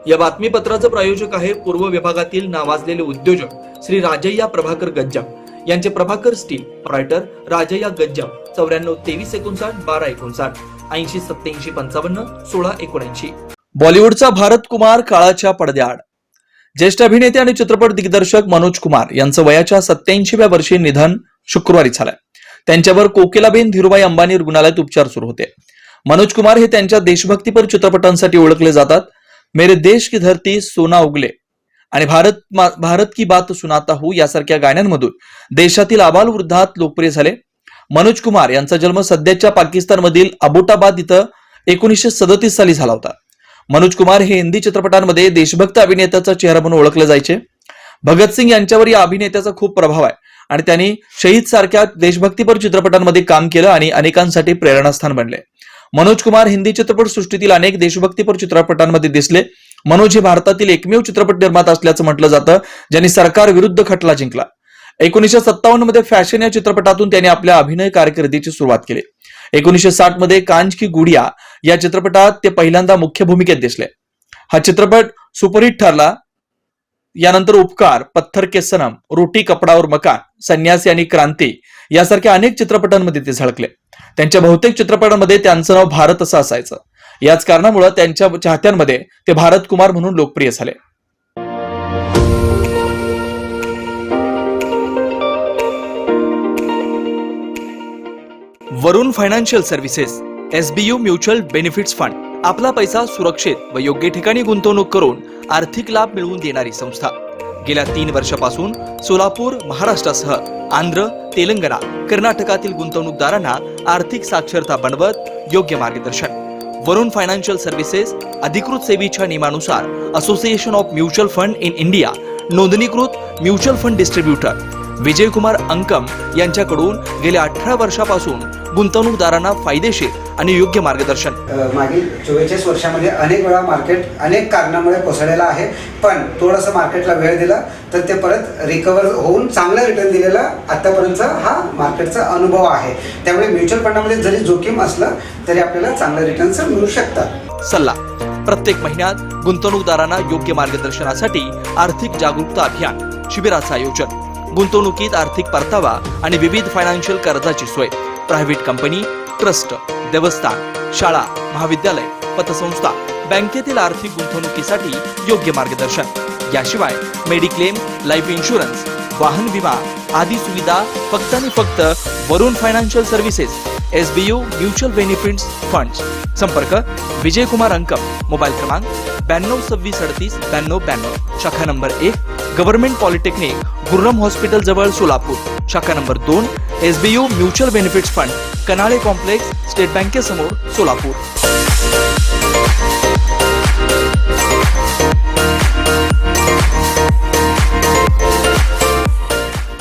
या बातमीपत्राचं प्रायोजक आहे पूर्व विभागातील नावाजलेले उद्योजक श्री राजय्या प्रभाकर गज्जम यांचे प्रभाकर स्टील, रायटर राजय्या गज्जम 94 23 59 12 59 80 87 55 16 79. बॉलिवूडचा भारत कुमार काळाच्या पडद्याआड. ज्येष्ठ अभिनेते आणि चित्रपट दिग्दर्शक मनोज कुमार यांचं वयाच्या 87व्या वर्षी निधन शुक्रवारी झालंय. त्यांच्यावर कोकिलाबेन धीरूभाई अंबानी रुग्णालयात उपचार सुरू होते. मनोज कुमार हे त्यांच्या देशभक्तीपर चित्रपटांसाठी ओळखले जातात. मेरे देश की धरती, सोना उगले आणि भारत की बात सुनाता हूं यासारख्या गाण्यांमधून देशातील आबालवृद्धात लोकप्रिय झाले. मनोज कुमार यांचा जन्म सध्याच्या पाकिस्तानमधील अबोटाबाद इथं 1937 साली झाला होता. मनोज कुमार हे हिंदी चित्रपटांमध्ये देशभक्त अभिनेत्याचा चेहरा म्हणून ओळखले जायचे. भगतसिंग यांच्यावर या अभिनेत्याचा खूप प्रभाव आहे आणि त्यांनी शहीद सारख्या देशभक्तीपर चित्रपटांमध्ये काम केलं आणि अनेकांसाठी प्रेरणास्थान बनले. मनोज कुमार हिंदी चित्रपट सृष्टीतील अनेक देशभक्तीपर चित्रपटांमध्ये दिसले. मनोज हे भारतातील एकमेव चित्रपट निर्माता असल्याचं म्हटलं जातं ज्यांनी सरकार विरुद्ध खटला जिंकला. 1957 मध्ये फॅशन या चित्रपटातून त्यांनी आपल्या अभिनय कारकिर्दीची सुरुवात केली. 1960 मध्ये कांच की गुडिया या चित्रपटात ते पहिल्यांदा मुख्य भूमिकेत दिसले. हा चित्रपट सुपरहिट ठरला. यानंतर उपकार, पत्थर के सनम, रोटी कपडा और मकान, संन्यासी आणि क्रांती यासारख्या अनेक चित्रपटांमध्ये ते झळकले. त्यांच्या बहुतेक चित्रपटांमध्ये त्यांचं नाव भारत असं असायचं. याच कारणामुळे त्यांच्या चाहत्यांमध्ये ते भारत कुमार म्हणून लोकप्रिय झाले. Varun financial services, SBU mutual benefits fund. आपला पैसा सुरक्षित व योग्य ठिकाणी गुंतवणूक करून आर्थिक लाभ मिळवून देणारी संस्था. गेल्या 3 वर्षापासून सोलापूर, महाराष्ट्रासह आंध्र, तेलंगणा, कर्नाटकातील गुंतवणूकदारांना आर्थिक साक्षरता बनवत योग्य मार्गदर्शन. वरुण फायनान्शियल सर्व्हिसेस अधिकृत सेवेच्या नियमानुसार association of mutual fund in India नोंदणीकृत mutual fund distributor Vijaykumar Ankam यांच्याकडून गेल्या 18 वर्षापासून गुंतवणूकदारांना फायदेशीर आणि योग्य मार्गदर्शन. मागील 44 वर्षामध्ये अनेक वेळा मार्केट अनेक कारणामुळे कोसळलेलं आहे, पण थोडंसं मार्केटला वेळ दिला तर ते परत रिकवर होऊन चांगलं रिटर्न दिलेला आतापर्यंतचा हा मार्केटचा अनुभव आहे. त्यामुळे म्युच्युअल फंडामध्ये जरी जोखीम असलं तरी आपल्याला चांगलं रिटर्न्स मिळू शकतात. सल्ला. प्रत्येक महिन्यात गुंतवणूकदारांना योग्य मार्गदर्शनासाठी आर्थिक जागरूकता अभियान शिबिराचं आयोजन. गुंतवणुकीत आर्थिक परतावा आणि विविध फायनान्शियल कर्जाची सोय. प्रायव्हेट कंपनी, ट्रस्ट, देवस्थान, शाळा, महाविद्यालय, पतसंस्था, बँकेतील आर्थिक गुंतवणुकीसाठी योग्य मार्गदर्शन. याशिवाय मेडिक्लेम, लाईफ इन्शुरन्स, वाहन विमा आदी सुविधा फक्त आणि फक्त Varun financial services, SBU mutual benefits funds. संपर्क विजयकुमार अंकम. मोबाईल क्रमांक 92 26 38 92 92. शाखा number 1 government polytechnic, Gururam hospital जवळ सोलापूर. शाखा number 2 SBU mutual benefits fund, Kanale complex, state बँकेसमोर, सोलापूर.